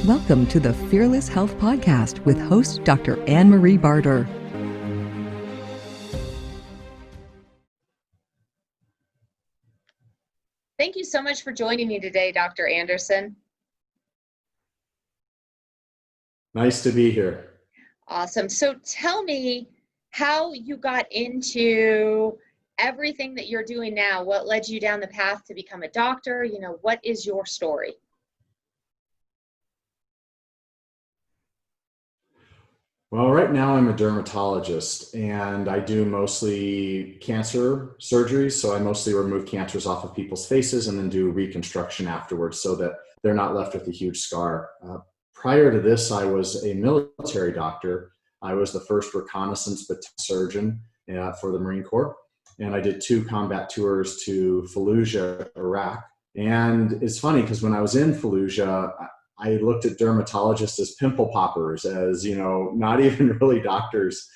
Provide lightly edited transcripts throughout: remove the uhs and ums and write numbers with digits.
Welcome to the Fearless Health Podcast with host Dr. Anne-Marie Barter. Thank you so much for joining me today, Dr. Anderson. Nice to be here. Awesome. So tell me how you got into everything that you're doing now. What led you down the path to become a doctor? What is your story? Well, right now I'm a dermatologist and I do mostly cancer surgeries. So I mostly remove cancers off of people's faces and then do reconstruction afterwards so that they're not left with a huge scar. Prior to this, I was a military doctor. I was the first reconnaissance battalion surgeon for the Marine Corps. And I did 2 combat tours to Fallujah, Iraq. And it's funny because when I was in Fallujah, I looked at dermatologists as pimple poppers, as, not even really doctors.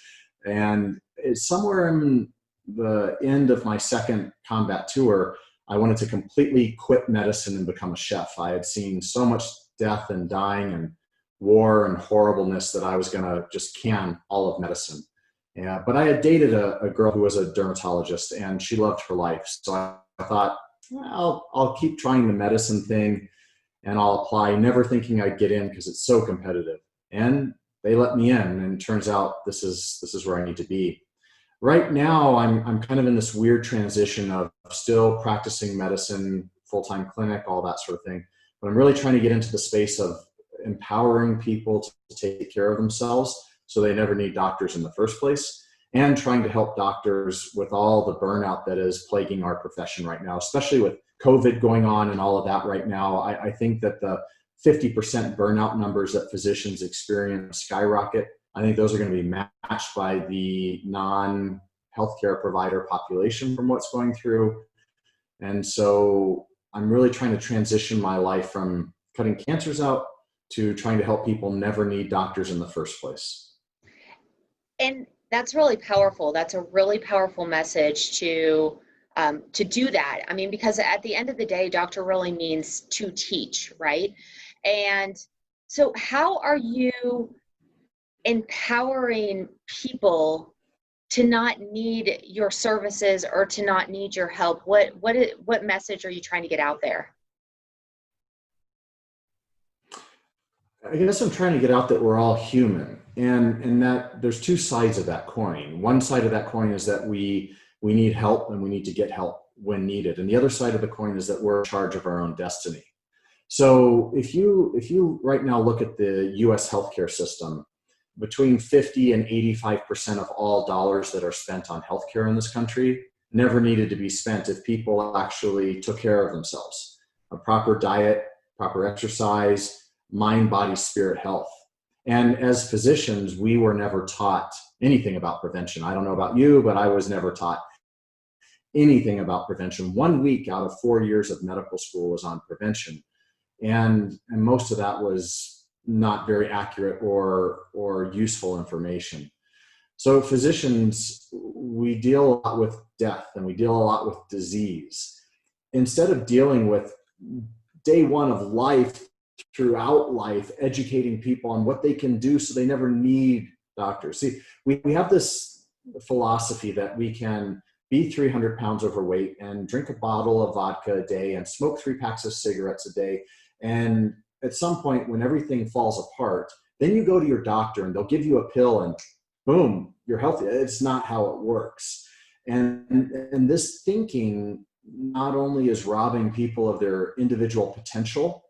And it's somewhere in the end of my second combat tour, I wanted to completely quit medicine and become a chef. I had seen so much death and dying and war and horribleness that I was going to just can all of medicine. Yeah, but I had dated a girl who was a dermatologist and she loved her life. So I thought, I'll keep trying the medicine thing and I'll apply, never thinking I'd get in because it's so competitive. And they let me in, and it turns out this is where I need to be. Right now, I'm kind of in this weird transition of still practicing medicine, full-time clinic, all that sort of thing. But I'm really trying to get into the space of empowering people to take care of themselves so they never need doctors in the first place, and trying to help doctors with all the burnout that is plaguing our profession right now, especially with COVID going on and all of that right now. I think that the 50% burnout numbers that physicians experience skyrocket. I think those are going to be matched by the non-healthcare provider population from what's going through. And so I'm really trying to transition my life from cutting cancers out to trying to help people never need doctors in the first place. And that's really powerful. That's a really powerful message to do that. I mean, because at the end of the day, doctor really means to teach, right? And so how are you empowering people to not need your services or to not need your help? What message are you trying to get out there? I guess I'm trying to get out that we're all human, and that there's 2 sides of that coin. One side of that coin is that we need help and we need to get help when needed. And the other side of the coin is that we're in charge of our own destiny. So if you right now look at the US healthcare system, between 50 and 85% of all dollars that are spent on healthcare in this country never needed to be spent if people actually took care of themselves. A proper diet, proper exercise, mind, body, spirit health. And as physicians, we were never taught anything about prevention. I don't know about you, but I was never taught anything about prevention. 1 week out of 4 years of medical school was on prevention. And most of that was not very accurate or useful information. So physicians, we deal a lot with death and we deal a lot with disease. Instead of dealing with day one of life, throughout life, educating people on what they can do so they never need doctors. See, we have this philosophy that we can be 300 pounds overweight and drink a bottle of vodka a day and smoke 3 packs of cigarettes a day. And at some point when everything falls apart, then you go to your doctor and they'll give you a pill and boom, you're healthy. It's not how it works. And this thinking not only is robbing people of their individual potential,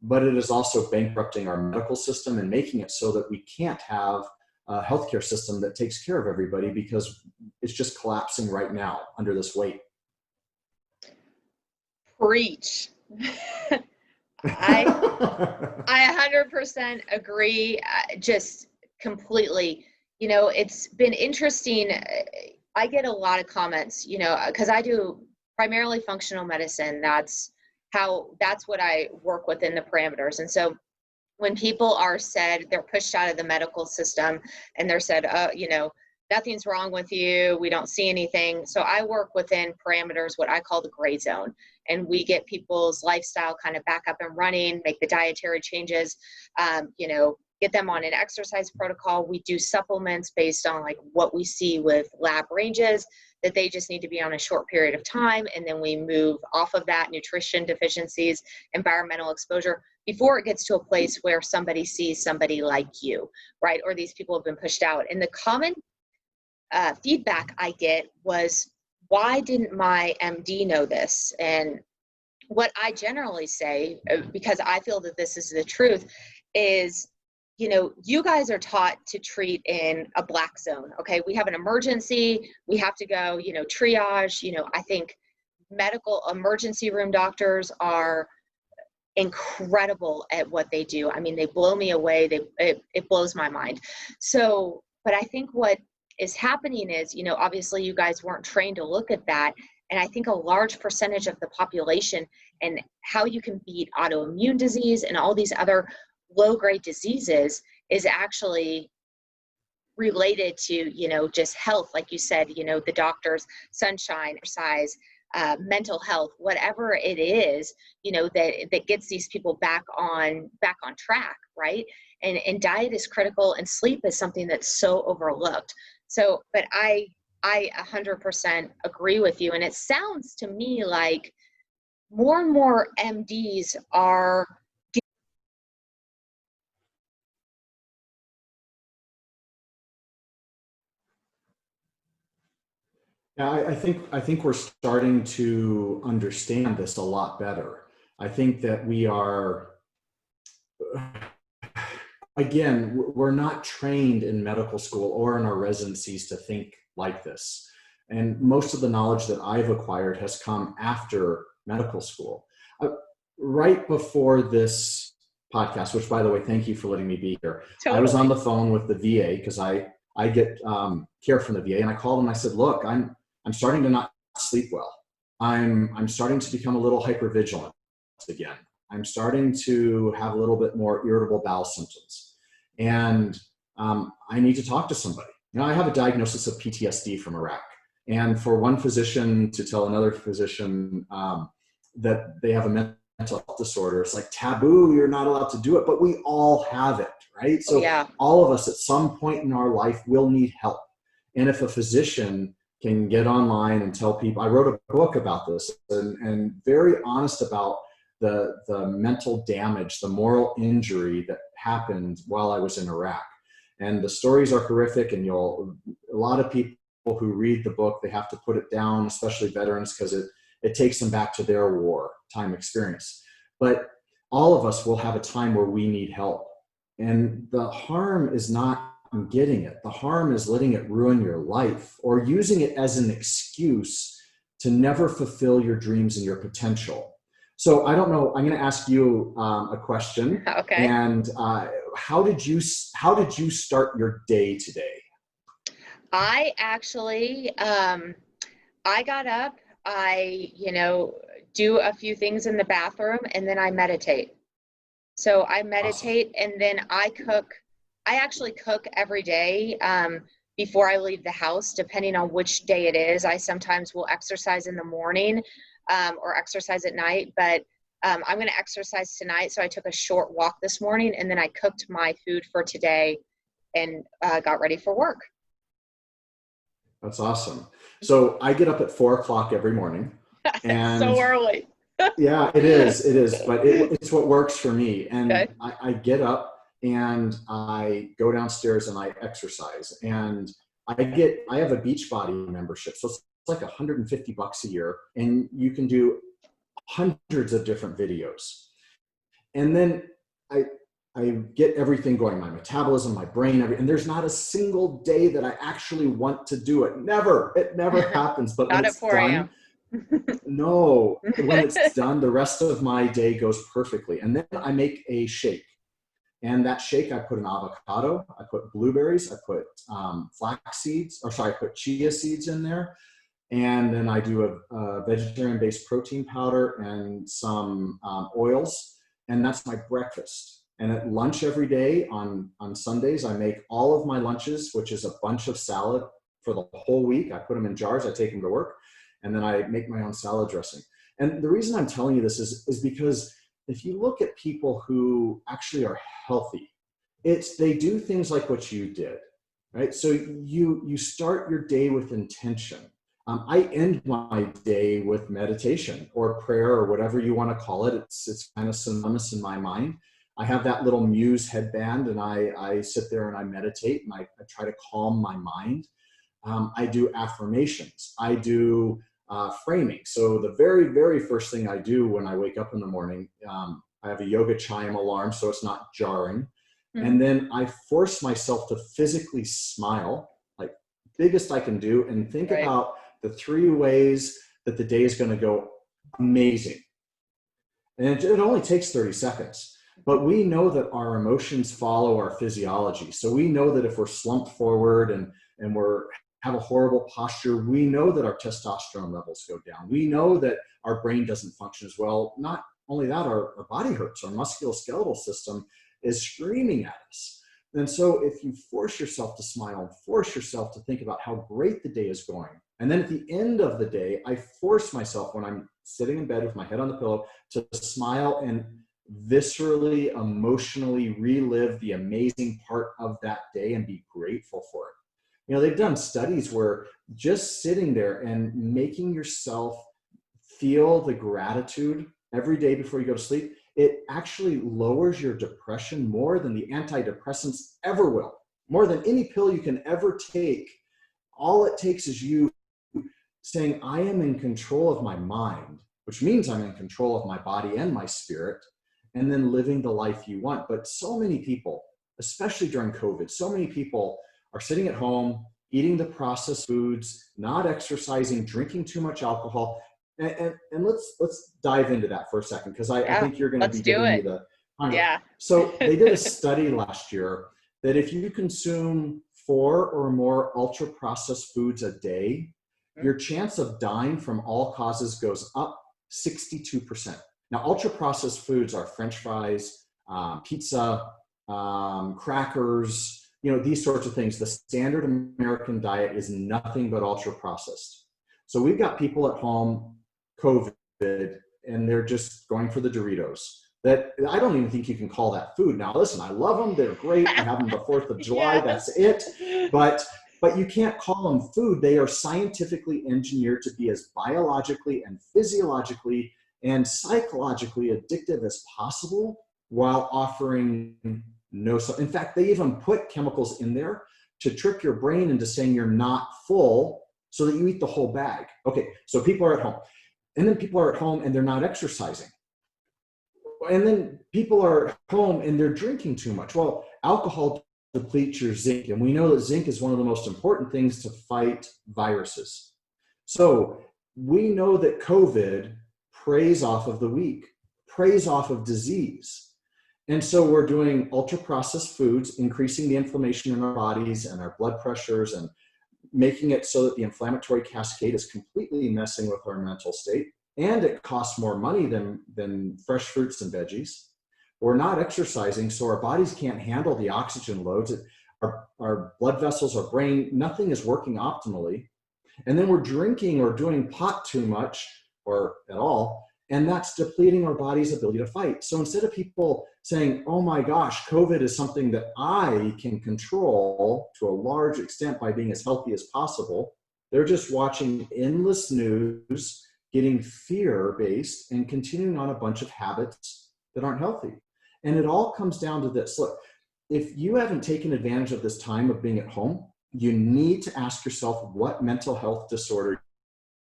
but it is also bankrupting our medical system and making it so that we can't have a healthcare system that takes care of everybody because it's just collapsing right now under this weight. Preach. I 100% agree, just completely. It's been interesting. I get a lot of comments, because I do primarily functional medicine. That's what I work within the parameters. And so when people are said, they're pushed out of the medical system and they're said, nothing's wrong with you, we don't see anything. So I work within parameters, what I call the gray zone. and we get people's lifestyle kind of back up and running, make the dietary changes, get them on an exercise protocol. We do supplements based on like what we see with lab ranges that they just need to be on a short period of time. And then we move off of that, nutrition deficiencies, environmental exposure, before it gets to a place where somebody sees somebody like you, right? Or these people have been pushed out. And the common feedback I get was, why didn't my MD know this? And what I generally say, because I feel that this is the truth, is, you guys are taught to treat in a black zone. Okay. We have an emergency. We have to go, triage. I think medical emergency room doctors are incredible at what they do. I mean, they blow me away. It blows my mind. So, but I think what is happening is, obviously you guys weren't trained to look at that. And I think a large percentage of the population and how you can beat autoimmune disease and all these other low-grade diseases is actually related to, just health. Like you said, the doctors, sunshine, exercise, mental health, whatever it is, that gets these people back on track, right? And diet is critical, and sleep is something that's so overlooked. So, but I 100% agree with you. And it sounds to me like more and more MDs are Yeah, I think we're starting to understand this a lot better. I think that we are, again, we're not trained in medical school or in our residencies to think like this. And most of the knowledge that I've acquired has come after medical school. Right before this podcast, which, by the way, thank you for letting me be here. Totally. I was on the phone with the VA because I get care from the VA, and I called them and I said, look, I'm starting to not sleep well. I'm starting to become a little hypervigilant again. I'm starting to have a little bit more irritable bowel symptoms. And I need to talk to somebody. I have a diagnosis of PTSD from Iraq. And for one physician to tell another physician that they have a mental health disorder, it's like taboo, you're not allowed to do it, but we all have it, right? So yeah. All of us at some point in our life will need help. And if a physician can get online and tell people, I wrote a book about this and very honest about the mental damage, the moral injury that happened while I was in Iraq. And the stories are horrific, and a lot of people who read the book, they have to put it down, especially veterans, because it takes them back to their wartime experience. But all of us will have a time where we need help. And the harm is not getting it. The harm is letting it ruin your life or using it as an excuse to never fulfill your dreams and your potential. So I don't know, I'm going to ask you a question. Okay. And how did you start your day today? I actually, I got up, I, do a few things in the bathroom, and then I meditate. So I meditate. Awesome. And then I cook. I actually cook every day before I leave the house, depending on which day it is. I sometimes will exercise in the morning or exercise at night, but I'm going to exercise tonight. So I took a short walk this morning, and then I cooked my food for today and got ready for work. That's awesome. So I get up at 4 o'clock every morning. And so early. Yeah, it is, but it's what works for me. And okay. I get up and I go downstairs and I exercise, and I have a Beachbody membership. So it's like $150 a year, and you can do hundreds of different videos. And then I get everything going, my metabolism, my brain, and there's not a single day that I actually want to do it. It never happens. But when it's done, no, when it's done, the rest of my day goes perfectly. And then I make a shake. And that shake, I put an avocado, I put blueberries, I put I put chia seeds in there. And then I do a vegetarian-based protein powder and some oils. And that's my breakfast. And at lunch every day on Sundays, I make all of my lunches, which is a bunch of salad for the whole week. I put them in jars, I take them to work, and then I make my own salad dressing. And the reason I'm telling you this is because if you look at people who actually are healthy, they do things like what you did, right? So you start your day with intention. I end my day with meditation or prayer or whatever you want to call it. It's kind of synonymous in my mind. I have that little Muse headband, and I sit there and I meditate, and I try to calm my mind. I do affirmations. I do framing. So the very, very first thing I do when I wake up in the morning, I have a yoga chime alarm so it's not jarring. And then I force myself to physically smile, like biggest I can do, and think about the 3 ways that the day is going to go amazing. And it only takes 30 seconds. But we know that our emotions follow our physiology. So we know that if we're slumped forward and have a horrible posture, we know that our testosterone levels go down. We know that our brain doesn't function as well. Not only that, our body hurts. Our musculoskeletal system is screaming at us. And so if you force yourself to smile and force yourself to think about how great the day is going, and then at the end of the day, I force myself when I'm sitting in bed with my head on the pillow to smile and viscerally, emotionally relive the amazing part of that day and be grateful for it. You know, they've done studies where just sitting there and making yourself feel the gratitude every day before you go to sleep, it actually lowers your depression more than the antidepressants ever will, more than any pill you can ever take. All it takes is you saying, I am in control of my mind, which means I'm in control of my body and my spirit, and then living the life you want. But so many people, especially during COVID, so many people are sitting at home, eating the processed foods, not exercising, drinking too much alcohol. And let's dive into that for a second, because I think you're going to be giving me the hunger. Yeah. So they did a study last year that if you consume 4 or more ultra processed foods a day, your chance of dying from all causes goes up 62%. Now, ultra processed foods are French fries, pizza, crackers, you know, these sorts of things. The standard American diet is nothing but ultra processed. So we've got people at home, COVID, and they're just going for the Doritos. That I don't even think you can call that food. Now, listen, I love them. They're great. I have them the 4th of July. That's it. But you can't call them food. They are scientifically engineered to be as biologically and physiologically and psychologically addictive as possible while offering no. In fact, they even put chemicals in there to trick your brain into saying you're not full so that you eat the whole bag. Okay, so people are at home. And then people are at home and they're not exercising. And then people are at home and they're drinking too much. Well, alcohol depletes your zinc. And we know that zinc is one of the most important things to fight viruses. So we know that COVID preys off of the weak, preys off of disease. And so we're doing ultra processed foods, increasing the inflammation in our bodies and our blood pressures and making it so that the inflammatory cascade is completely messing with our mental state. And it costs more money than fresh fruits and veggies. We're not exercising, so our bodies can't handle the oxygen loads. Our blood vessels, our brain, nothing is working optimally. And then we're drinking or doing pot too much or at all, and that's depleting our body's ability to fight. So instead of people saying, oh my gosh, COVID is something that I can control to a large extent by being as healthy as possible, they're just watching endless news, getting fear-based, and continuing on a bunch of habits that aren't healthy. And it all comes down to this. Look, if you haven't taken advantage of this time of being at home, you need to ask yourself what mental health disorder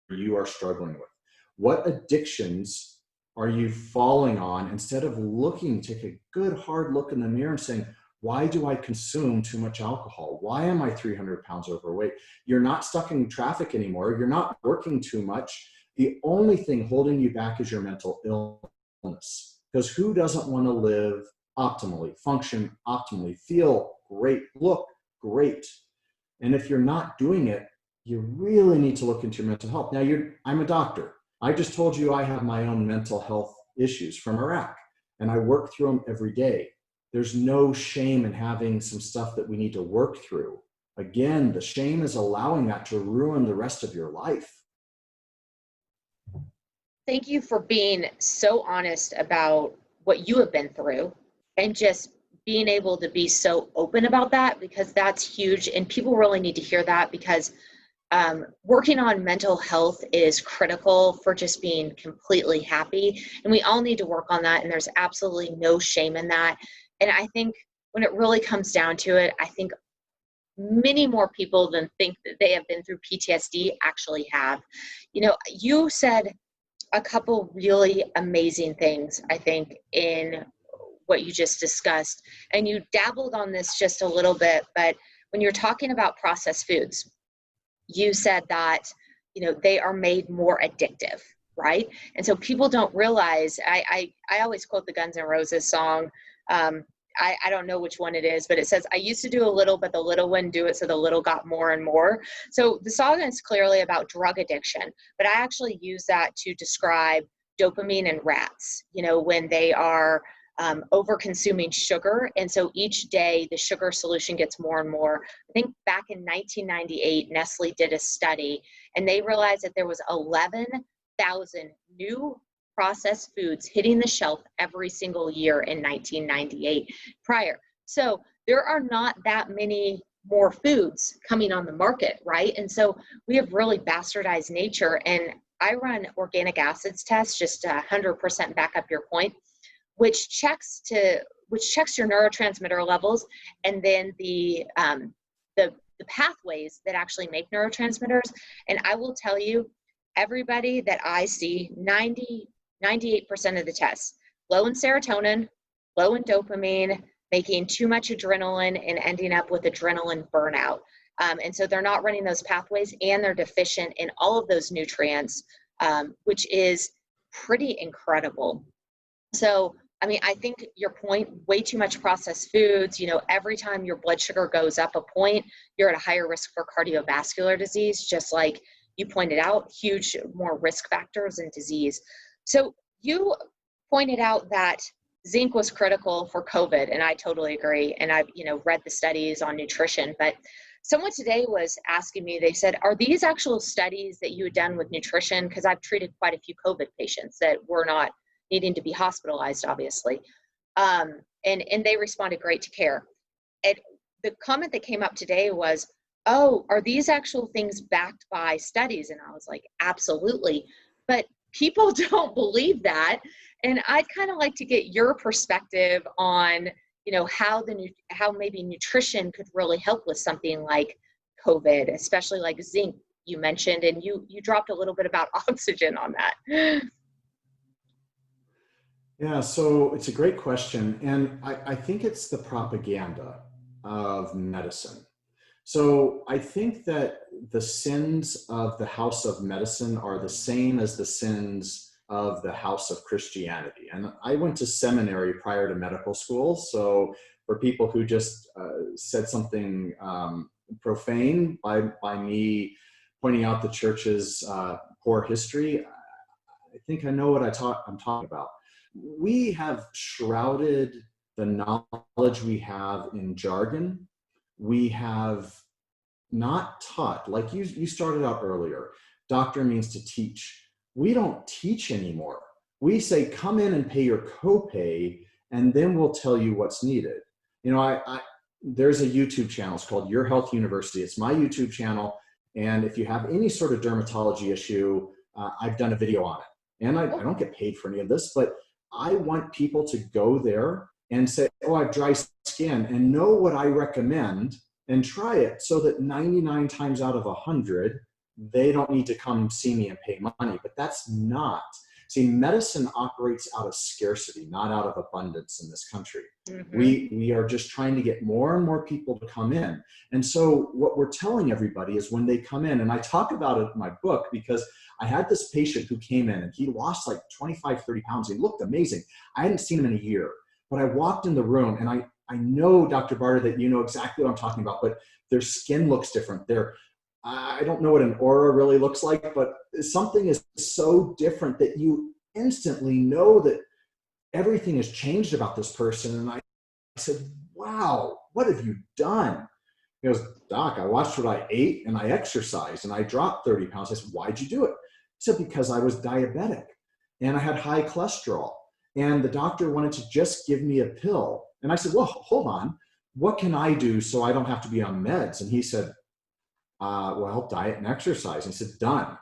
you are struggling with. What addictions are you falling on, instead of take a good hard look in the mirror and saying, why do I consume too much alcohol? Why am I 300 pounds overweight? You're not stuck in traffic anymore. You're not working too much. The only thing holding you back is your mental illness. Because who doesn't want to live optimally, function optimally, feel great, look great? And if you're not doing it, you really need to look into your mental health. Now, I'm a doctor. I just told you I have my own mental health issues from Iraq, and I work through them every day. There's no shame in having some stuff that we need to work through. Again, the shame is allowing that to ruin the rest of your life. thank you for being so honest about what you have been through and just being able to be so open about that, because that's huge. And people really need to hear that, because working on mental health is critical for just being completely happy. And we all need to work on that. And there's absolutely no shame in that. And I think when it really comes down to it, I think many more people than think that they have been through PTSD actually have. You know, you said a couple really amazing things, I think, in what you just discussed. And you dabbled on this just a little bit, but when you're talking about processed foods, you said that, you know, they are made more addictive, right? And so people don't realize, I always quote the Guns N' Roses song. I don't know which one it is, but it says, I used to do a little, but the little wouldn't do it, so the little got more and more. So the song is clearly about drug addiction, but I actually use that to describe dopamine in rats, you know, when they are over consuming sugar. And so each day the sugar solution gets more and more. I think back in 1998, Nestle did a study and they realized that there was 11,000 new processed foods hitting the shelf every single year in 1998 prior. So there are not that many more foods coming on the market, right? And so we have really bastardized nature. And I run organic acids tests, just to 100% back up your point, which checks your neurotransmitter levels, and then the pathways that actually make neurotransmitters. And I will tell you, everybody that I see, 98% of the tests, low in serotonin, low in dopamine, making too much adrenaline and ending up with adrenaline burnout. And so they're not running those pathways, and they're deficient in all of those nutrients, which is pretty incredible. So, I mean, I think your point, way too much processed foods, you know, every time your blood sugar goes up a point, you're at a higher risk for cardiovascular disease, just like you pointed out, huge more risk factors in disease. So you pointed out that zinc was critical for COVID, and I totally agree. And I've, you know, read the studies on nutrition, but someone today was asking me, they said, are these actual studies that you had done with nutrition? Because I've treated quite a few COVID patients that were not needing to be hospitalized, obviously. And they responded great to care. And the comment that came up today was, oh, are these actual things backed by studies? And I was like, absolutely. But people don't believe that. And I'd kind of like to get your perspective on, you know, how maybe nutrition could really help with something like COVID, especially like zinc you mentioned, and you dropped a little bit about oxygen on that. Yeah, so it's a great question. And I think it's the propaganda of medicine. So I think that the sins of the house of medicine are the same as the sins of the house of Christianity. And I went to seminary prior to medical school. So for people who just said something profane by me pointing out the church's poor history, I think I know what I'm talking about. We have shrouded the knowledge we have in jargon. We have not taught, like you started out earlier, doctor means to teach. We don't teach anymore. We say, come in and pay your copay, and then we'll tell you what's needed. You know, there's a YouTube channel. It's called Your Health University. It's my YouTube channel. And if you have any sort of dermatology issue, I've done a video on it. And I don't get paid for any of this, but I want people to go there and say, oh, I have dry skin, and know what I recommend and try it, so that 99 times out of 100, they don't need to come see me and pay money. But that's not. See, medicine operates out of scarcity, not out of abundance in this country. Mm-hmm. We are just trying to get more and more people to come in. And so what we're telling everybody is, when they come in, and I talk about it in my book, because I had this patient who came in and he lost like 25, 30 pounds. He looked amazing. I hadn't seen him in a year, but I walked in the room, and I know, Dr. Barter, that you know exactly what I'm talking about, but their skin looks different. I don't know what an aura really looks like, but something is so different that you instantly know that everything has changed about this person. And I said, wow, what have you done? He goes, Doc, I watched what I ate and I exercised and I dropped 30 pounds. I said, why'd you do it? He said, because I was diabetic. and I had high cholesterol. And the doctor wanted to just give me a pill. And I said, well, hold on. What can I do so I don't have to be on meds? And he said, well, diet and exercise. And he said, done.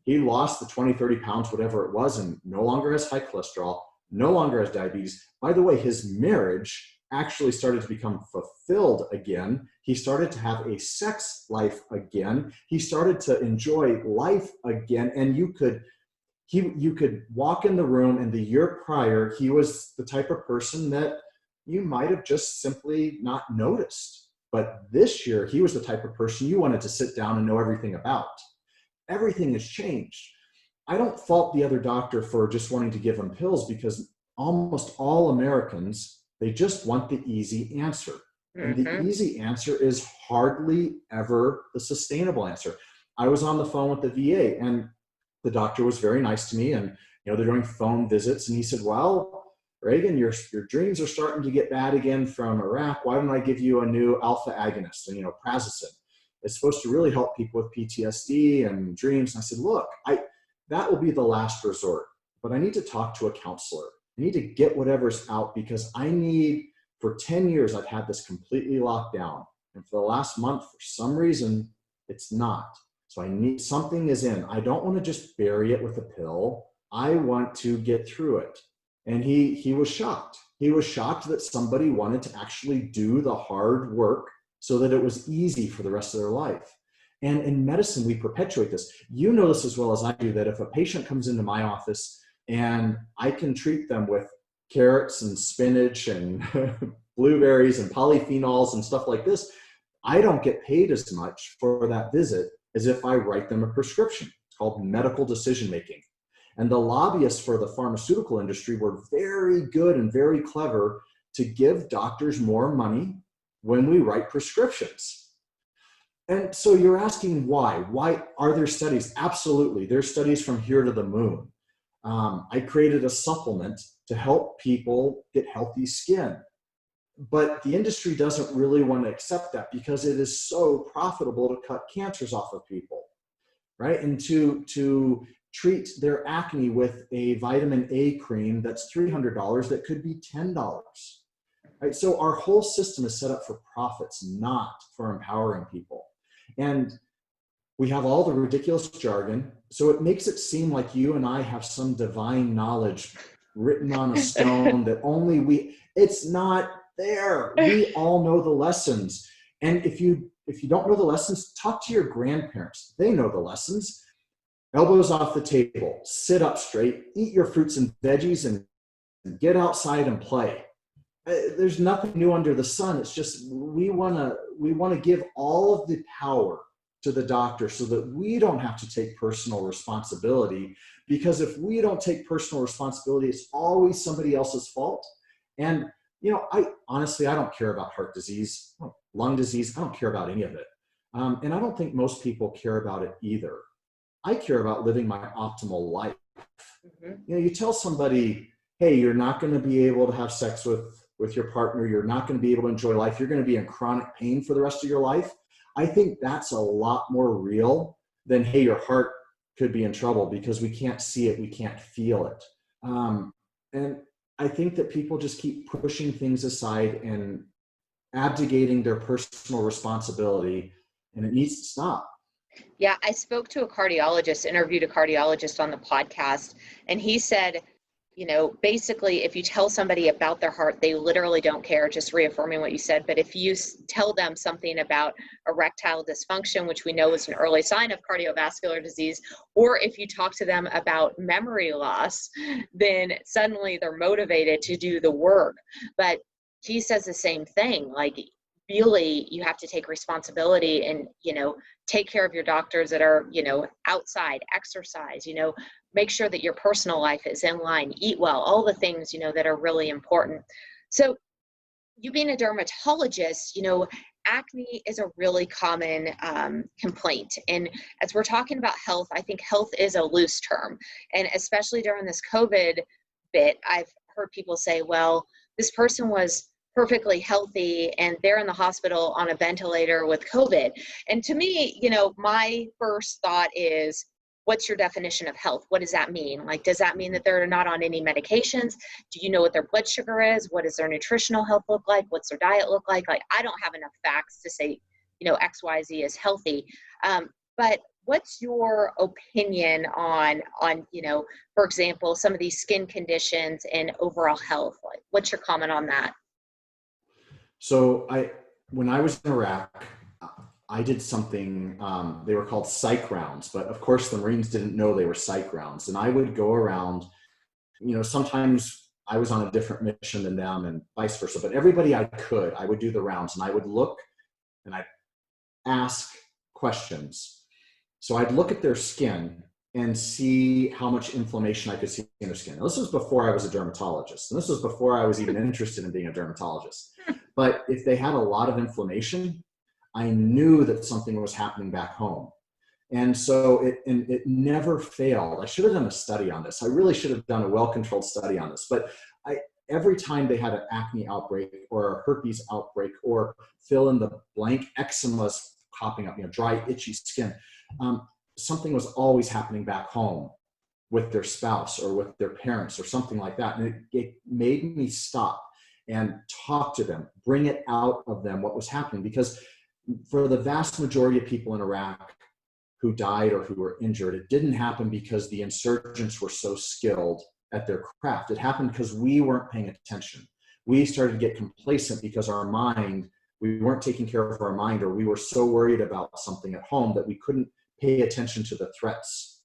He lost the 20, 30 pounds, whatever it was, and no longer has high cholesterol, no longer has diabetes. By the way, his marriage actually started to become fulfilled again. He started to have a sex life again. He started to enjoy life again. And you could walk in the room, and the year prior, he was the type of person that you might have just simply not noticed. But this year, he was the type of person you wanted to sit down and know everything about. Everything has changed. I don't fault the other doctor for just wanting to give him pills, because almost all Americans, they just want the easy answer. And the easy answer is hardly ever the sustainable answer. I was on the phone with the VA, and the doctor was very nice to me, and they're doing phone visits, and he said, well, Reagan, your dreams are starting to get bad again from Iraq. Why don't I give you a new alpha agonist, and prazosin? It's supposed to really help people with PTSD and dreams. And I said, look, that will be the last resort, but I need to talk to a counselor. I need to get whatever's out, because for 10 years, I've had this completely locked down. And for the last month, for some reason, it's not. So something is in. I don't want to just bury it with a pill. I want to get through it. And he was shocked. He was shocked that somebody wanted to actually do the hard work so that it was easy for the rest of their life. And in medicine, we perpetuate this. You know this as well as I do, that if a patient comes into my office and I can treat them with carrots and spinach and blueberries and polyphenols and stuff like this, I don't get paid as much for that visit as if I write them a prescription. It's called medical decision making. And the lobbyists for the pharmaceutical industry were very good and very clever to give doctors more money when we write prescriptions. And so you're asking why? Why are there studies? Absolutely. There's studies from here to the moon. I created a supplement to help people get healthy skin. But the industry doesn't really want to accept that, because it is so profitable to cut cancers off of people, right? And to treat their acne with a vitamin A cream that's $300 that could be $10. Right? So our whole system is set up for profits, not for empowering people. And we have all the ridiculous jargon. So it makes it seem like you and I have some divine knowledge written on a stone that only it's not there. We all know the lessons. And if you don't know the lessons, talk to your grandparents. They know the lessons. Elbows off the table, sit up straight, eat your fruits and veggies, and get outside and play. There's nothing new under the sun. It's just we want to give all of the power to the doctor so that we don't have to take personal responsibility, because if we don't take personal responsibility, it's always somebody else's fault. And I don't care about heart disease, lung disease. I don't care about any of it. And I don't think most people care about it either. I care about living my optimal life. You tell somebody, hey, you're not going to be able to have sex with your partner. You're not going to be able to enjoy life. You're going to be in chronic pain for the rest of your life. I think that's a lot more real than, hey, your heart could be in trouble, because we can't see it. We can't feel it. And I think that people just keep pushing things aside and abdicating their personal responsibility, and it needs to stop. Yeah, I spoke to interviewed a cardiologist on the podcast, and he said, basically, if you tell somebody about their heart, they literally don't care, just reaffirming what you said. But if you tell them something about erectile dysfunction, which we know is an early sign of cardiovascular disease, or if you talk to them about memory loss, then suddenly they're motivated to do the work. But he says the same thing, like, really, you have to take responsibility and, take care of your doctors that are, outside, exercise, make sure that your personal life is in line, eat well, all the things, that are really important. So you being a dermatologist, acne is a really common complaint. And as we're talking about health, I think health is a loose term. And especially during this COVID bit, I've heard people say, well, this person was perfectly healthy and they're in the hospital on a ventilator with COVID. And to me, my first thought is, what's your definition of health? What does that mean? Like, does that mean that they're not on any medications? Do you know what their blood sugar is? What does their nutritional health look like? What's their diet look like? Like, I don't have enough facts to say, XYZ is healthy. But what's your opinion on, for example, some of these skin conditions and overall health? Like, what's your comment on that? So when I was in Iraq, I did something, they were called psych rounds, but of course the Marines didn't know they were psych rounds. And I would go around, sometimes I was on a different mission than them and vice versa, but everybody I would do the rounds, and I would look and I'd ask questions. So I'd look at their skin and see how much inflammation I could see in their skin. Now, this was before I was a dermatologist, and this was before I was even interested in being a dermatologist. But if they had a lot of inflammation, I knew that something was happening back home. And so it never failed. I should have done a study on this. I really should have done a well-controlled study on this. But every time they had an acne outbreak or a herpes outbreak or fill in the blank, eczema's popping up, dry, itchy skin, something was always happening back home with their spouse or with their parents or something like that. And it made me stop and talk to them, bring it out of them what was happening. Because for the vast majority of people in Iraq who died or who were injured, it didn't happen because the insurgents were so skilled at their craft. It happened because we weren't paying attention. We started to get complacent because we weren't taking care of our mind, or we were so worried about something at home that we couldn't pay attention to the threats.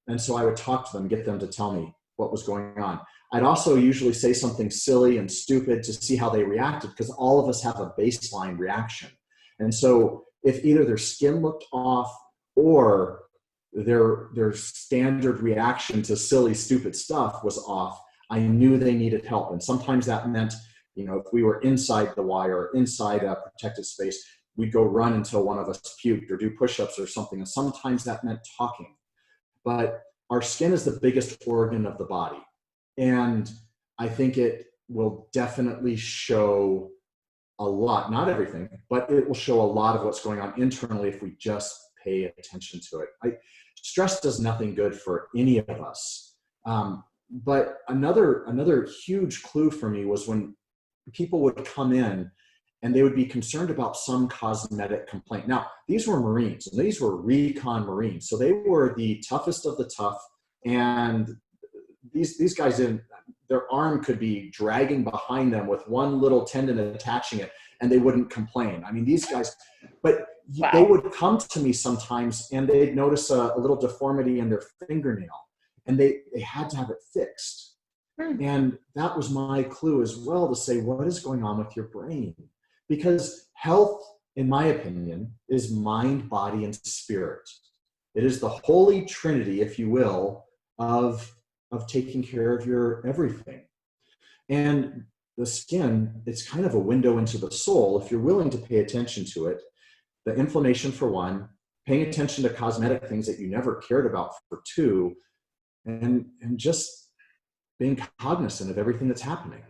And so I would talk to them, get them to tell me what was going on. I'd also usually say something silly and stupid to see how they reacted, because all of us have a baseline reaction. And so if either their skin looked off or their standard reaction to silly, stupid stuff was off, I knew they needed help. And sometimes that meant, if we were inside the wire, inside a protected space, we'd go run until one of us puked or do push-ups or something. And sometimes that meant talking. But our skin is the biggest organ of the body. And I think it will definitely show a lot, not everything, but it will show a lot of what's going on internally if we just pay attention to it. Stress does nothing good for any of us. But another huge clue for me was when people would come in and they would be concerned about some cosmetic complaint. Now, these were Marines, and these were recon Marines. So they were the toughest of the tough. And these guys, their arm could be dragging behind them with one little tendon attaching it, and they wouldn't complain. I mean, these guys, but wow. They would come to me sometimes and they'd notice a little deformity in their fingernail, and they had to have it fixed. And that was my clue as well to say, what is going on with your brain? Because health, in my opinion, is mind, body, and spirit. It is the holy trinity, if you will, of taking care of your everything. And the skin, it's kind of a window into the soul if you're willing to pay attention to it. The inflammation for one, paying attention to cosmetic things that you never cared about for two, and just being cognizant of everything that's happening.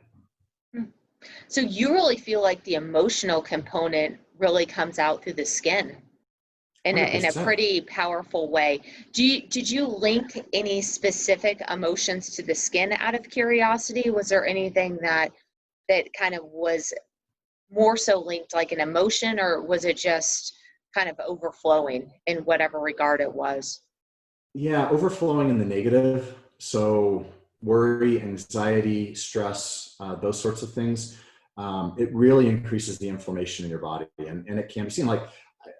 So you really feel like the emotional component really comes out through the skin in a pretty powerful way. Did you link any specific emotions to the skin out of curiosity? Was there anything that kind of was more so linked like an emotion, or was it just kind of overflowing in whatever regard it was? Yeah, overflowing in the negative. So worry, anxiety, stress, those sorts of things, it really increases the inflammation in your body. And it can be seen, like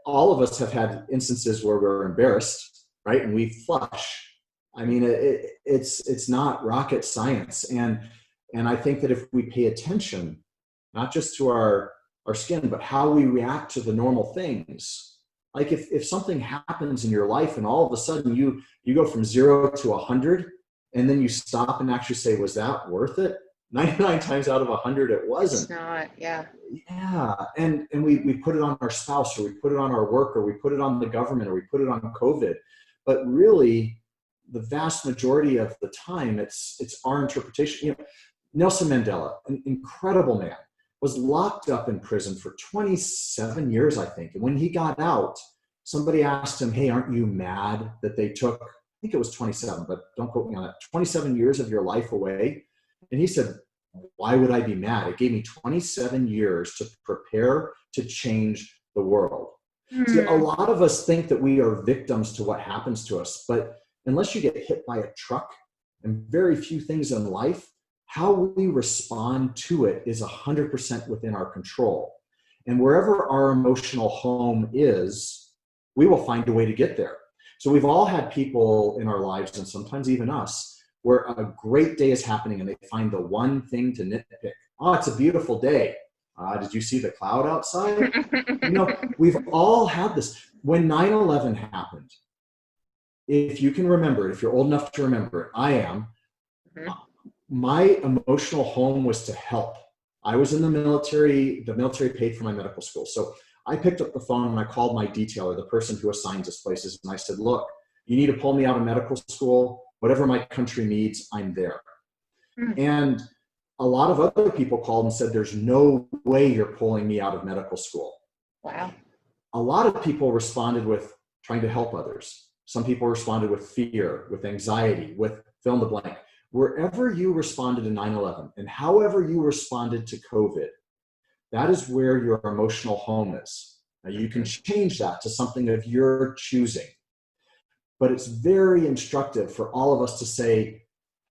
all of us have had instances where we're embarrassed, right? And we flush. I mean, it's not rocket science. And I think that if we pay attention, not just to our skin, but how we react to the normal things. Like if something happens in your life and all of a sudden you go from 0 to 100, and then you stop and actually say, was that worth it? 99 times out of 100, it wasn't. It's not, yeah. Yeah, and we put it on our spouse, or we put it on our work, or we put it on the government, or we put it on COVID. But really, the vast majority of the time, it's our interpretation. Nelson Mandela, an incredible man, was locked up in prison for 27 years, I think. And when he got out, somebody asked him, hey, aren't you mad that they took think it was 27, but don't quote me on it, 27 years of your life away. And he said, why would I be mad? It gave me 27 years to prepare to change the world. See, a lot of us think that we are victims to what happens to us, but unless you get hit by a truck, and very few things in life, how we respond to it is 100% within our control. And wherever our emotional home is, we will find a way to get there. So we've all had people in our lives, and sometimes even us, where a great day is happening and they find the one thing to nitpick. Oh, it's a beautiful day. Did you see the cloud outside? We've all had this. When 9/11 happened, if you can remember it, if you're old enough to remember it, I am, my emotional home was to help. I was in the military paid for my medical school. So I picked up the phone and I called my detailer, the person who assigns us places. And I said, look, you need to pull me out of medical school, whatever my country needs, I'm there. And a lot of other people called and said, there's no way you're pulling me out of medical school. Wow. A lot of people responded with trying to help others. Some people responded with fear, with anxiety, with fill in the blank. Wherever you responded to 9/11 and however you responded to COVID, that is where your emotional home is. Now you can change that to something of your choosing, but it's very instructive for all of us to say,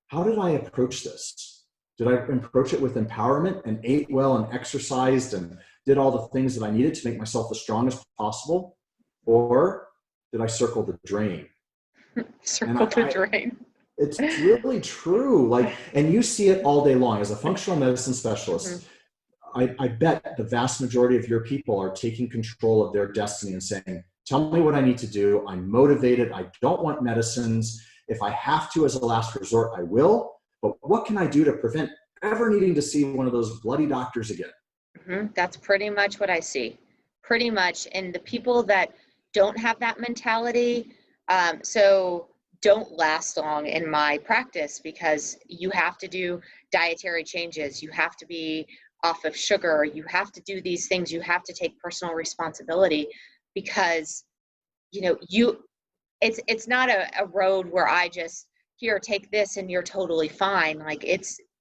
how did I approach this? Did I approach it with empowerment and ate well and exercised and did all the things that I needed to make myself as strong as possible? Or did I circle the drain? Circle the drain. It's really true. And you see it all day long. As a functional medicine specialist, I bet the vast majority of your people are taking control of their destiny and saying, tell me what I need to do. I'm motivated. I don't want medicines. If I have to as a last resort, I will. But what can I do to prevent ever needing to see one of those bloody doctors again? That's pretty much what I see. Pretty much. And the people that don't have that mentality, so don't last long in my practice, because you have to do dietary changes. You have to be off of sugar. You have to do these things. You have to take personal responsibility, because, it's not a road where I just, here, take this and you're totally fine.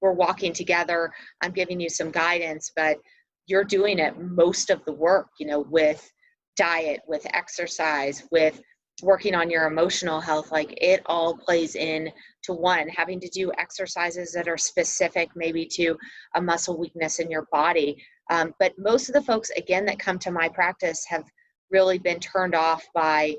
We're walking together. I'm giving you some guidance, but you're doing it most of the work, with diet, with exercise, with working on your emotional health. It all plays in to one, having to do exercises that are specific maybe to a muscle weakness in your body. But most of the folks, again, that come to my practice have really been turned off by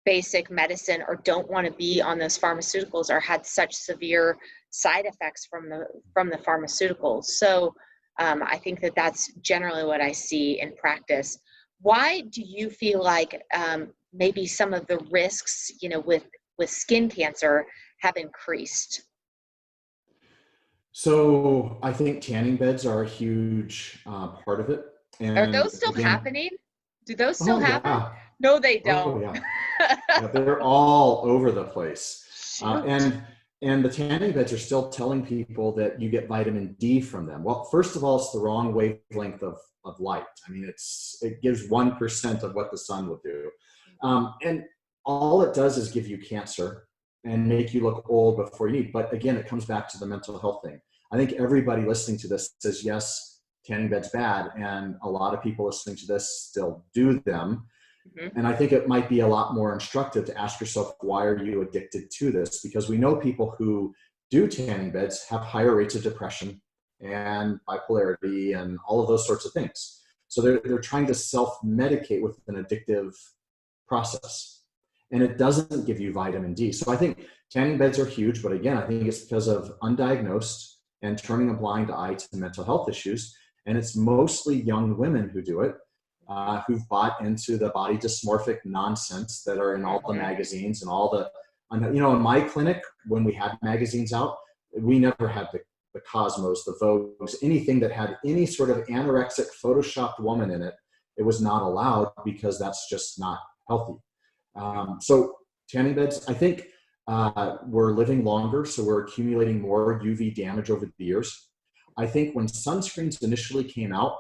basic medicine, or don't want to be on those pharmaceuticals, or had such severe side effects from the pharmaceuticals. So I think that that's generally what I see in practice. Why do you feel like maybe some of the risks, with skin cancer have increased? So I think tanning beds are a huge part of it. And are those still happening? Do those still happen? Yeah. No, they don't. Oh, yeah. They're all over the place. And the tanning beds are still telling people that you get vitamin D from them. Well, first of all, it's the wrong wavelength of light. I mean, it gives 1% of what the sun would do. And all it does is give you cancer and make you look old before you need. But again, it comes back to the mental health thing. I think everybody listening to this says, yes, tanning bed's bad. And a lot of people listening to this still do them. And I think it might be a lot more instructive to ask yourself, why are you addicted to this? Because we know people who do tanning beds have higher rates of depression and bipolarity and all of those sorts of things. So they're trying to self-medicate with an addictive process. And it doesn't give you vitamin D. So I think tanning beds are huge, but again, I think it's because of undiagnosed and turning a blind eye to mental health issues. And it's mostly young women who do it. Who've bought into the body dysmorphic nonsense that are in all the magazines and all the, in my clinic, when we had magazines out, we never had the Cosmos, the Vogues, anything that had any sort of anorexic photoshopped woman in it. It was not allowed, because that's just not healthy. So tanning beds, I think we're living longer, so we're accumulating more UV damage over the years. I think when sunscreens initially came out,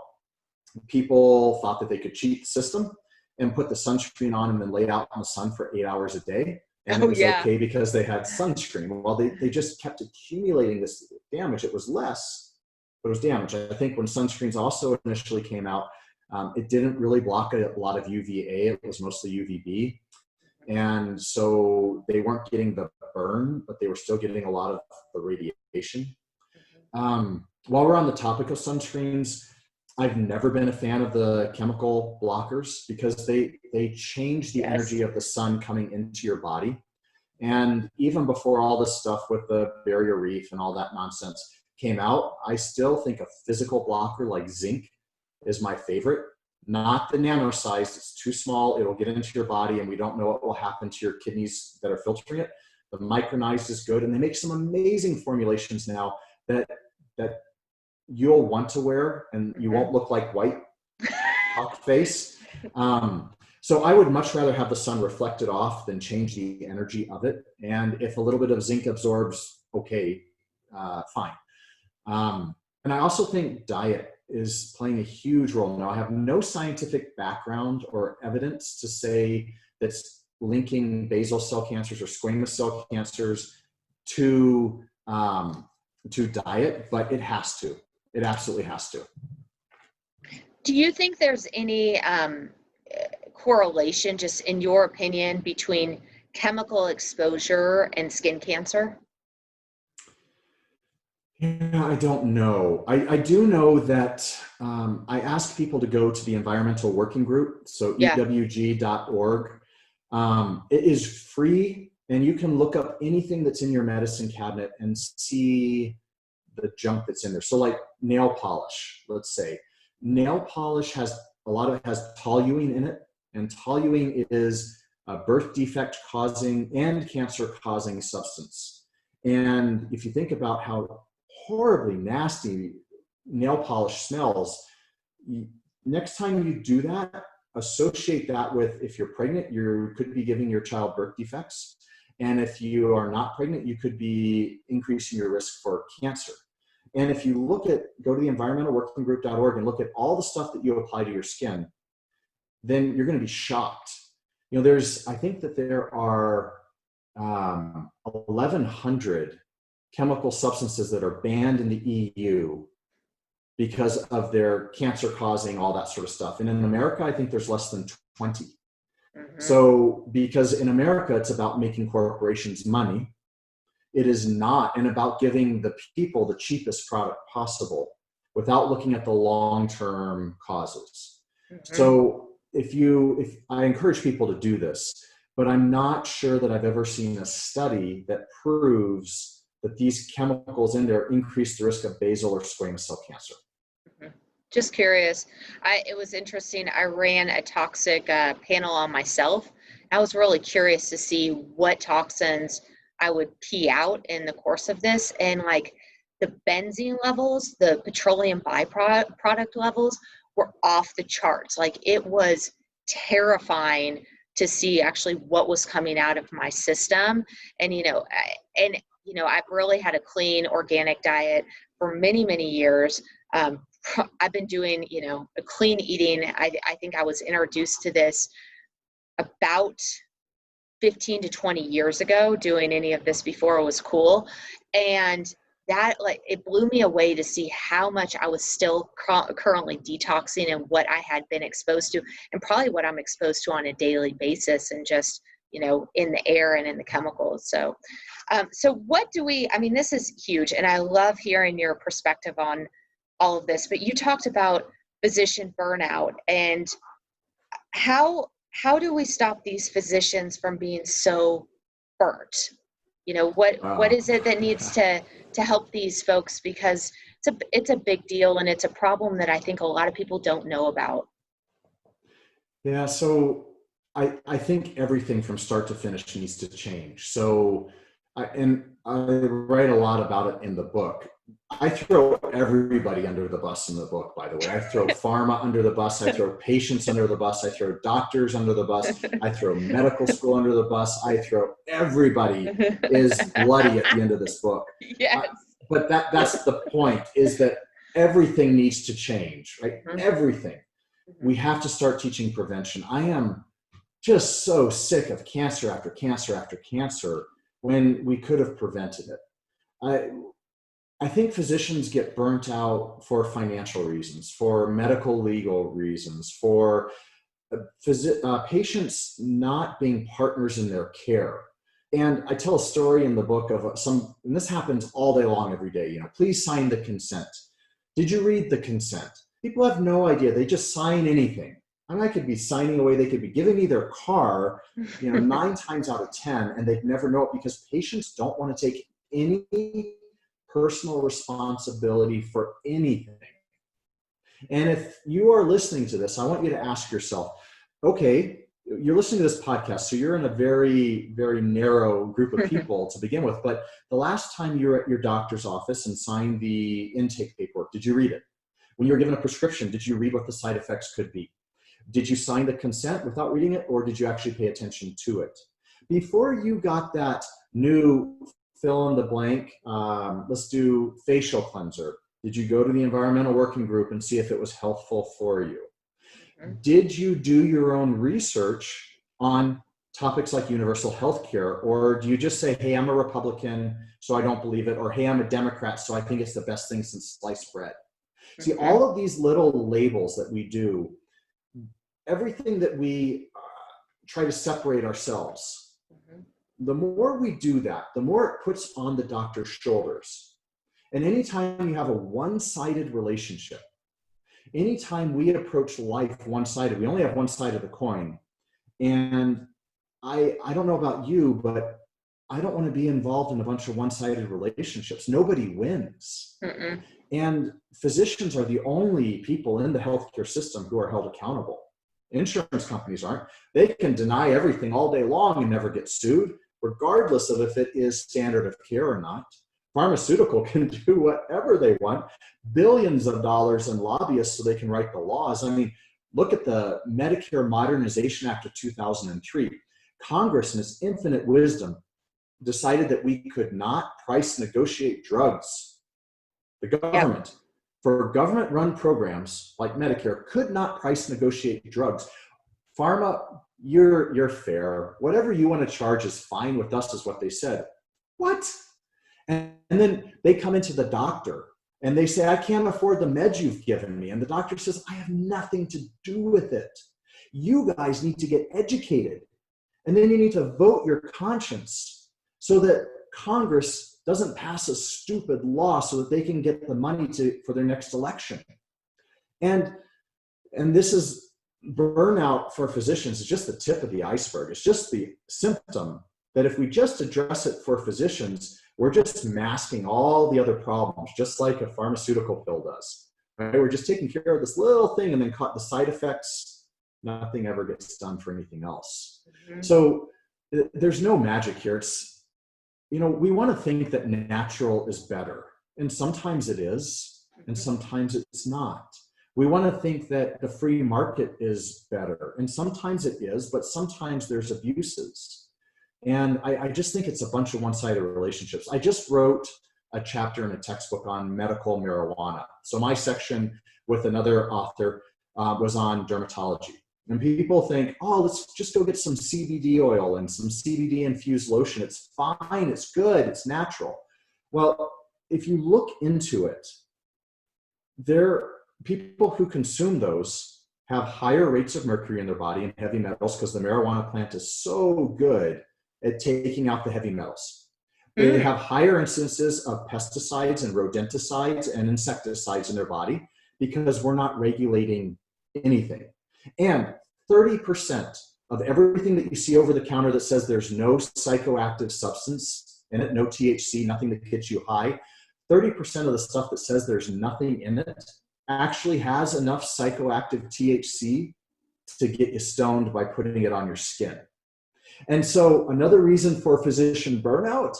people thought that they could cheat the system and put the sunscreen on and then lay out in the sun for 8 hours a day and Oh, it was yeah. okay because they had sunscreen. Well, they just kept accumulating this damage. It was less, but it was damage. I think when sunscreens also initially came out, it didn't really block a lot of UVA. It was mostly UVB. And so they weren't getting the burn, but they were still getting a lot of the radiation. While we're on the topic of sunscreens, I've never been a fan of the chemical blockers because they change the energy of the sun coming into your body. And even before all this stuff with the barrier reef and all that nonsense came out, I still think a physical blocker like zinc is my favorite. Not the nano sized, it's too small, it'll get into your body and we don't know what will happen to your kidneys that are filtering it. The micronized is good, and they make some amazing formulations now that you'll want to wear and you won't look like white hawk face. So I would much rather have the sun reflected off than change the energy of it. And if a little bit of zinc absorbs, okay, fine. And I also think diet is playing a huge role. Now, I have no scientific background or evidence to say that's linking basal cell cancers or squamous cell cancers to diet, but it has to. It absolutely has to. Do you think there's any correlation, just in your opinion, between chemical exposure and skin cancer? Yeah, I don't know. I do know that I ask people to go to the environmental working group, so ewg.org. It is free, and you can look up anything that's in your medicine cabinet and see the junk that's in there. So like nail polish, let's say. Nail polish has, a lot of it has toluene in it, and toluene is a birth defect causing and cancer causing substance. And if you think about how horribly nasty nail polish smells, next time you do that, associate that with, if you're pregnant, you could be giving your child birth defects. And if you are not pregnant, you could be increasing your risk for cancer. And if you go to the environmentalworkinggroup.org and look at all the stuff that you apply to your skin, then you're going to be shocked. You know, I think that there are 1,100 chemical substances that are banned in the EU because of their cancer causing all that sort of stuff. And in America, I think there's less than 20. So because in America, it's about making corporations money. It is not, and about giving the people the cheapest product possible without looking at the long-term causes. So if I encourage people to do this, but I'm not sure that I've ever seen a study that proves that these chemicals in there increase the risk of basal or squamous cell cancer. Just curious. It was interesting. I ran a toxic panel on myself. I was really curious to see what toxins I would pee out in the course of this. And like the benzene levels, the petroleum byproduct levels were off the charts. Like it was terrifying to see actually what was coming out of my system. And, I've really had a clean organic diet for many, many years. I've been doing, a clean eating. I think I was introduced to this about 15 to 20 years ago. Doing any of this before it was cool. And that, it blew me away to see how much I was still currently detoxing and what I had been exposed to, and probably what I'm exposed to on a daily basis, and just, in the air and in the chemicals. So what this is huge, and I love hearing your perspective on all of this, but you talked about physician burnout, and how do we stop these physicians from being so burnt? What is it that needs to help these folks? Because it's a big deal, and it's a problem that I think a lot of people don't know about. Yeah, so I think everything from start to finish needs to change. So, I write a lot about it in the book. I throw everybody under the bus in the book, by the way. I throw pharma under the bus. I throw patients under the bus. I throw doctors under the bus. I throw medical school under the bus. I throw everybody is bloody at the end of this book. Yes. But that's the point, is that everything needs to change, right? Everything. We have to start teaching prevention. I am just so sick of cancer after cancer after cancer when we could have prevented it. I think physicians get burnt out for financial reasons, for medical legal reasons, for patients not being partners in their care. And I tell a story in the book of and this happens all day long every day, please sign the consent. Did you read the consent? People have no idea. They just sign anything. I could be signing away. They could be giving me their car, 9 times out of 10, and they'd never know it because patients don't want to take any personal responsibility for anything. And if you are listening to this, I want you to ask yourself, okay, you're listening to this podcast, so you're in a very, very narrow group of people to begin with, but the last time you were at your doctor's office and signed the intake paperwork, did you read it? When you were given a prescription, did you read what the side effects could be? Did you sign the consent without reading it, or did you actually pay attention to it? Before you got that new fill in the blank, let's do facial cleanser, did you go to the environmental working group and see if it was helpful for you? Did you do your own research on topics like universal health care? Or do you just say, hey, I'm a Republican, so I don't believe it, or hey, I'm a Democrat, so I think it's the best thing since sliced bread? See, all of these little labels that we do, everything that we try to separate ourselves, the more we do that, the more it puts on the doctor's shoulders. And anytime you have a one-sided relationship, anytime we approach life one-sided, we only have one side of the coin. And I don't know about you, but I don't want to be involved in a bunch of one-sided relationships. Nobody wins. And physicians are the only people in the healthcare system who are held accountable. Insurance companies aren't. They can deny everything all day long and never get sued, regardless of if it is standard of care or not. Pharmaceutical can do whatever they want, billions of dollars in lobbyists so they can write the laws. Look at the Medicare Modernization Act of 2003. Congress, in its infinite wisdom, decided that we could not price negotiate drugs. The government, for government-run programs like Medicare, could not price negotiate drugs. Pharma, you're fair. Whatever you want to charge is fine with us, is what they said. What? And then they come into the doctor and they say, I can't afford the meds you've given me. And the doctor says, I have nothing to do with it. You guys need to get educated. And then you need to vote your conscience so that Congress doesn't pass a stupid law so that they can get the money for their next election. And this is burnout for physicians. It's just the tip of the iceberg. It's just the symptom that if we just address it for physicians, we're just masking all the other problems, just like a pharmaceutical pill does. Right? We're just taking care of this little thing and then cut the side effects. Nothing ever gets done for anything else. So there's no magic here. It's, we want to think that natural is better. And sometimes it is, and sometimes it's not. We want to think that the free market is better. And sometimes it is, but sometimes there's abuses. And I just think it's a bunch of one-sided relationships. I just wrote a chapter in a textbook on medical marijuana. So my section with another author was on dermatology. And people think, oh, let's just go get some CBD oil and some CBD infused lotion. It's fine, it's good, it's natural. Well, if you look into it, people who consume those have higher rates of mercury in their body and heavy metals because the marijuana plant is so good at taking out the heavy metals. They have higher incidences of pesticides and rodenticides and insecticides in their body because we're not regulating anything. And 30% of everything that you see over the counter that says there's no psychoactive substance in it, no THC, nothing that gets you high, 30% of the stuff that says there's nothing in it actually has enough psychoactive THC to get you stoned by putting it on your skin. And so another reason for physician burnout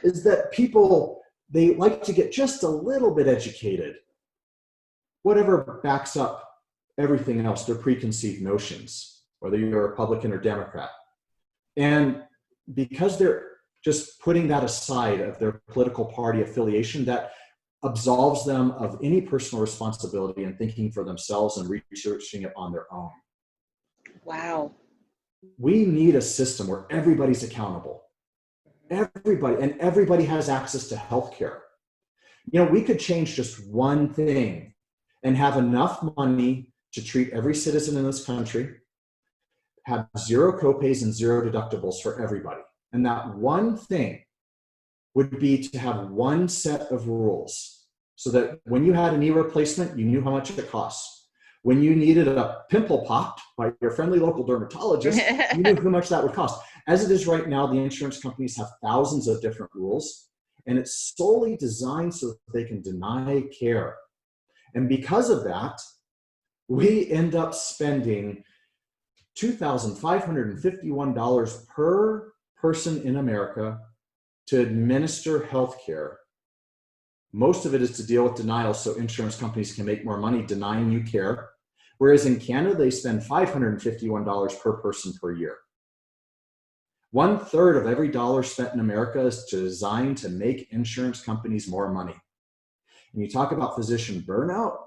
is that people, they like to get just a little bit educated, whatever backs up everything else, their preconceived notions, whether you're a Republican or Democrat. And because they're just putting that aside of their political party affiliation, that absolves them of any personal responsibility and thinking for themselves and researching it on their own. Wow. We need a system where everybody's accountable. Everybody has access to healthcare. We could change just one thing and have enough money to treat every citizen in this country, have zero copays and zero deductibles for everybody. And that one thing would be to have one set of rules so that when you had a knee replacement, you knew how much it costs. When you needed a pimple popped by your friendly local dermatologist, you knew how much that would cost. As it is right now, the insurance companies have thousands of different rules, and it's solely designed so that they can deny care. And because of that, we end up spending $2,551 per person in America to administer health care. Most of it is to deal with denial so insurance companies can make more money denying you care. Whereas in Canada, they spend $551 per person per year. 1/3 of every dollar spent in America is designed to make insurance companies more money. And you talk about physician burnout,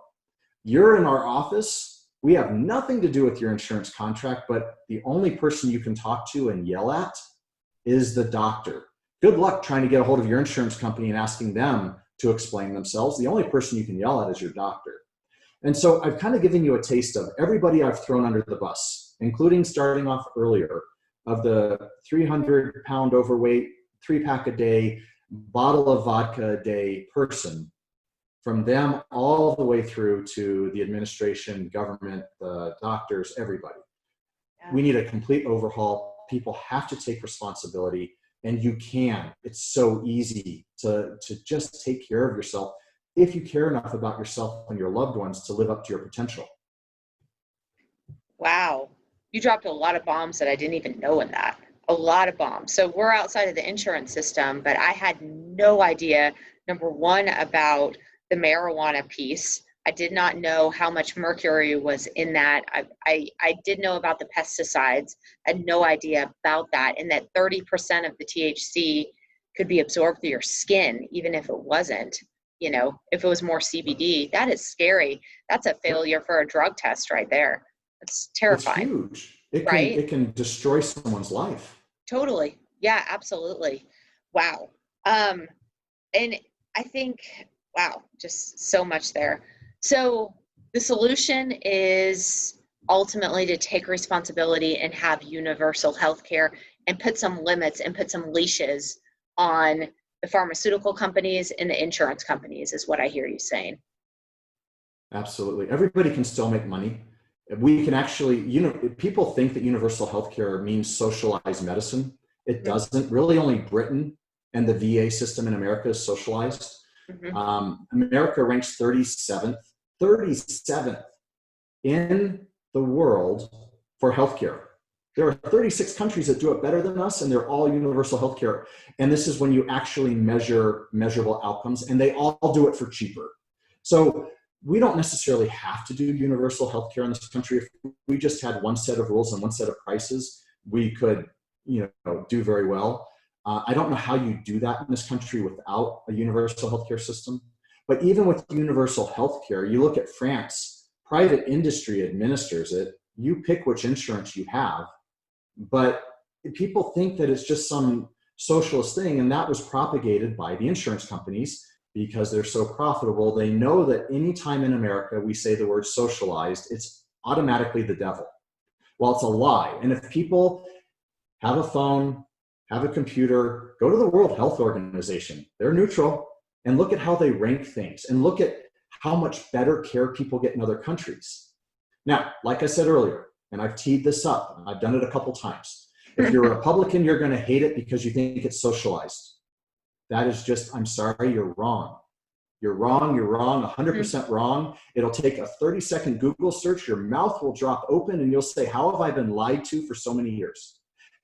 you're in our office, we have nothing to do with your insurance contract, but the only person you can talk to and yell at is the doctor. Good luck trying to get a hold of your insurance company and asking them to explain themselves. The only person you can yell at is your doctor. And so I've kind of given you a taste of everybody I've thrown under the bus, including starting off earlier of the 300-pound overweight, 3-pack a day, bottle of vodka a day person, from them all the way through to the administration, government, the doctors, everybody. Yeah. We need a complete overhaul. People have to take responsibility, and you can. It's so easy to just take care of yourself if you care enough about yourself and your loved ones to live up to your potential. Wow. You dropped a lot of bombs that I didn't even know in that. A lot of bombs. So we're outside of the insurance system, but I had no idea, number one, about the marijuana piece. I did not know how much mercury was in that. I did know about the pesticides. I had no idea about that, and that 30% of the THC could be absorbed through your skin, even if it wasn't. If it was more CBD. That is scary. That's a failure for a drug test right there. It's terrifying. It's huge. It can destroy someone's life. Totally. Yeah, absolutely. Wow. And I think, wow, just so much there. So the solution is ultimately to take responsibility and have universal health care and put some limits and put some leashes on the pharmaceutical companies and the insurance companies, is what I hear you saying. Absolutely. Everybody can still make money. We can actually, people think that universal healthcare means socialized medicine. It doesn't. Really, only Britain and the VA system in America is socialized. America ranks 37th in the world for healthcare. There are 36 countries that do it better than us, and they're all universal healthcare. And this is when you actually measure measurable outcomes, and they all do it for cheaper. So we don't necessarily have to do universal healthcare in this country. If we just had one set of rules and one set of prices, we could, do very well. I don't know how you do that in this country without a universal healthcare system. But even with universal healthcare, you look at France, private industry administers it. You pick which insurance you have. But people think that it's just some socialist thing, and that was propagated by the insurance companies because they're so profitable. They know that anytime in America we say the word socialized, it's automatically the devil. Well, it's a lie. And if people have a phone, have a computer, go to the World Health Organization. They're neutral, and look at how they rank things, and look at how much better care people get in other countries. Now, like I said earlier, and I've teed this up, I've done it a couple times. If you're a Republican, you're going to hate it because you think it's socialized. That is just, I'm sorry, you're wrong. You're wrong, 100% wrong. It'll take a 30-second Google search, your mouth will drop open, and you'll say, how have I been lied to for so many years?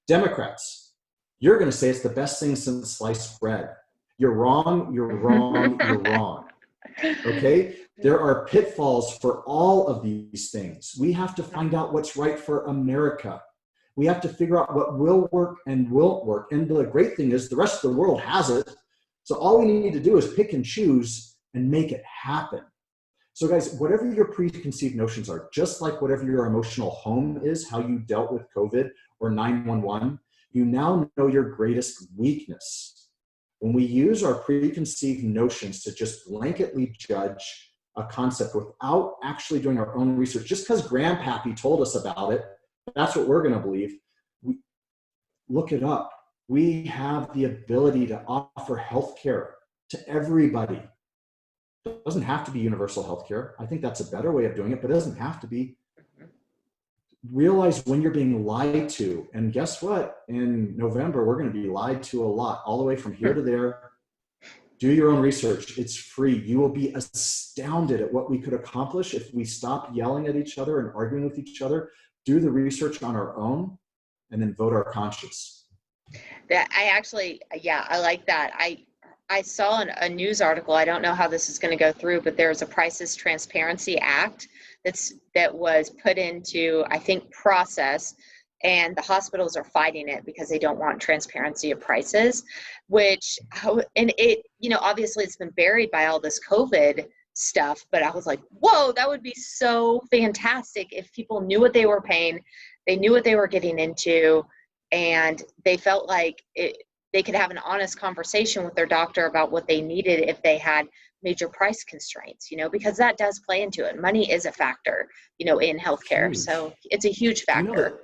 Democrats, you're going to say it's the best thing since sliced bread. You're wrong, you're wrong, you're wrong. Okay? There are pitfalls for all of these things. We have to find out what's right for America. We have to figure out what will work and won't work. And the great thing is the rest of the world has it. So all we need to do is pick and choose and make it happen. So guys, whatever your preconceived notions are, just like whatever your emotional home is, how you dealt with COVID or 911, you now know your greatest weakness. When we use our preconceived notions to just blanketly judge a concept without actually doing our own research, just because Grandpappy told us about it, that's what we're going to believe. Look it up. We have the ability to offer healthcare to everybody. It doesn't have to be universal healthcare. I think that's a better way of doing it, but it doesn't have to be. Realize when you're being lied to. And guess what? In November, we're going to be lied to a lot, all the way from here to there. Do your own research. It's free. You will be astounded at what we could accomplish if we stop yelling at each other and arguing with each other, do the research on our own, and then vote our conscience. That I actually, yeah, I like that. I saw a news article. I don't know how this is going to go through, but there's a Prices Transparency Act that was put into, I think, process, and the hospitals are fighting it because they don't want transparency of prices, and it, obviously it's been buried by all this COVID stuff, but I was like, whoa, that would be so fantastic if people knew what they were paying, they knew what they were getting into, and they felt like they could have an honest conversation with their doctor about what they needed if they had major price constraints, because that does play into it. Money is a factor, in healthcare. Huge. So it's a huge factor. You know that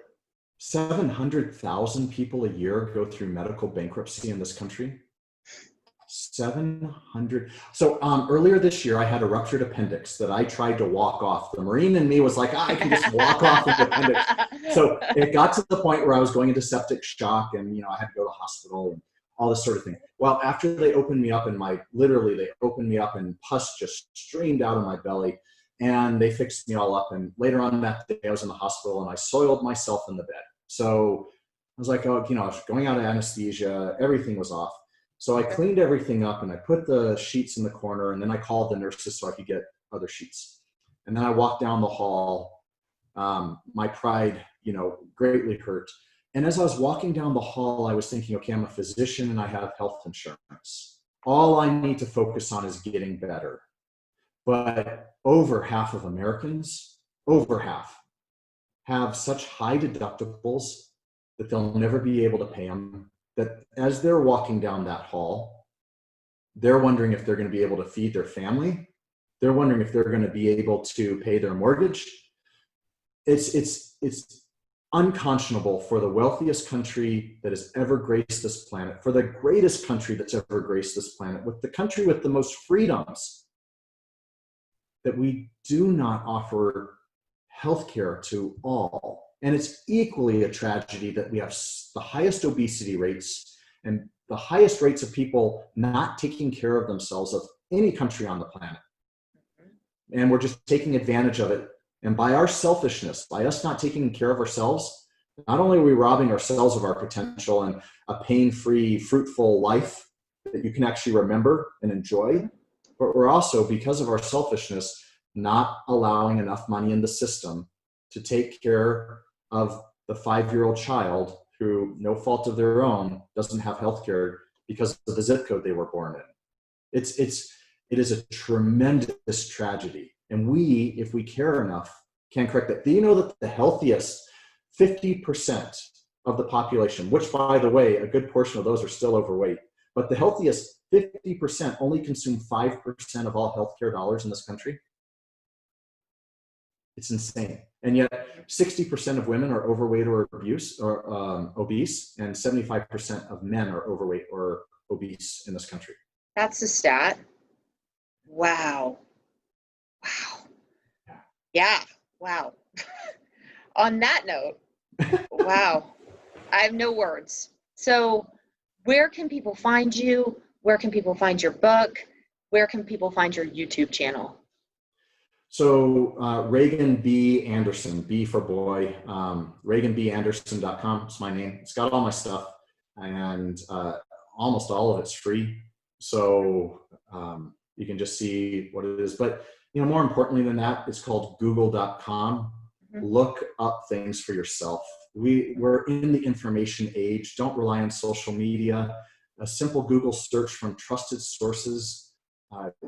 700,000 people a year go through medical bankruptcy in this country? 700. So earlier this year, I had a ruptured appendix that I tried to walk off. The Marine in me was like, I can just walk off the appendix. So it got to the point where I was going into septic shock, and I had to go to the hospital and all this sort of thing. Well, after they opened me up, and they opened me up and pus just streamed out of my belly, and they fixed me all up. And later on that day, I was in the hospital and I soiled myself in the bed. So I was like, I was going out of anesthesia, everything was off. So I cleaned everything up and I put the sheets in the corner, and then I called the nurses so I could get other sheets. And then I walked down the hall. My pride, greatly hurt. And as I was walking down the hall, I was thinking, okay, I'm a physician and I have health insurance. All I need to focus on is getting better. But over half of Americans, over half, have such high deductibles that they'll never be able to pay them, that as they're walking down that hall, they're wondering if they're going to be able to feed their family. They're wondering if they're going to be able to pay their mortgage. It's unconscionable for the wealthiest country that has ever graced this planet, for the greatest country that's ever graced this planet, with the country with the most freedoms, that we do not offer healthcare to all. And it's equally a tragedy that we have the highest obesity rates and the highest rates of people not taking care of themselves of any country on the planet. And we're just taking advantage of it. And by our selfishness, by us not taking care of ourselves, not only are we robbing ourselves of our potential and a pain-free, fruitful life that you can actually remember and enjoy, but we're also, because of our selfishness, not allowing enough money in the system to take care of the 5-year-old child who, no fault of their own, doesn't have health care because of the zip code they were born in. It is a tremendous tragedy. And we, if we care enough, can correct that. Do you know that the healthiest 50% of the population, which, by the way, a good portion of those are still overweight, but the healthiest 50% only consume 5% of all healthcare dollars in this country? It's insane. And yet 60% of women are overweight or obese, and 75% of men are overweight or obese in this country. That's a stat. Wow. Wow. Yeah. Wow. On that note, wow. I have no words. So where can people find you? Where can people find your book? Where can people find your YouTube channel? So Reagan B. Anderson, B for boy, reaganbanderson.com. It's my name. It's got all my stuff, and almost all of it's free. So you can just see what it is. But more importantly than that, it's called google.com. Mm-hmm. Look up things for yourself. We're in the information age. Don't rely on social media. A simple Google search from trusted sources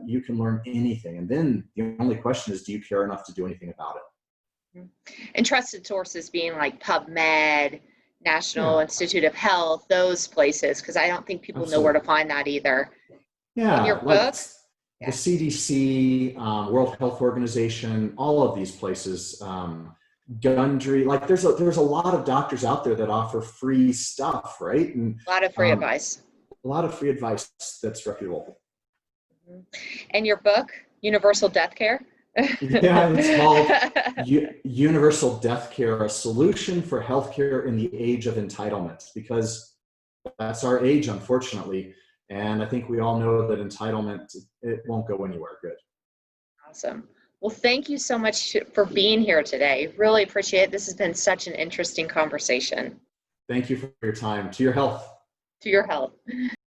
you can learn anything. And then the only question is, do you care enough to do anything about it? And trusted sources being like PubMed, National Yeah. Institute of Health, those places, because I don't think people know where to find that either. In your Yeah, like book, the CDC, World Health Organization, all of these places, Gundry, like there's a lot of doctors out there that offer free stuff, right? And a lot of free advice. a lot of free advice that's reputable. And your book, Universal Death Care? Yeah, it's called Universal Death Care, a solution for healthcare in the age of entitlement, because that's our age, unfortunately. And I think we all know that entitlement, it won't go anywhere good. Awesome. Well, thank you so much for being here today. Really appreciate it. This has been such an interesting conversation. Thank you for your time. To your health. To your health.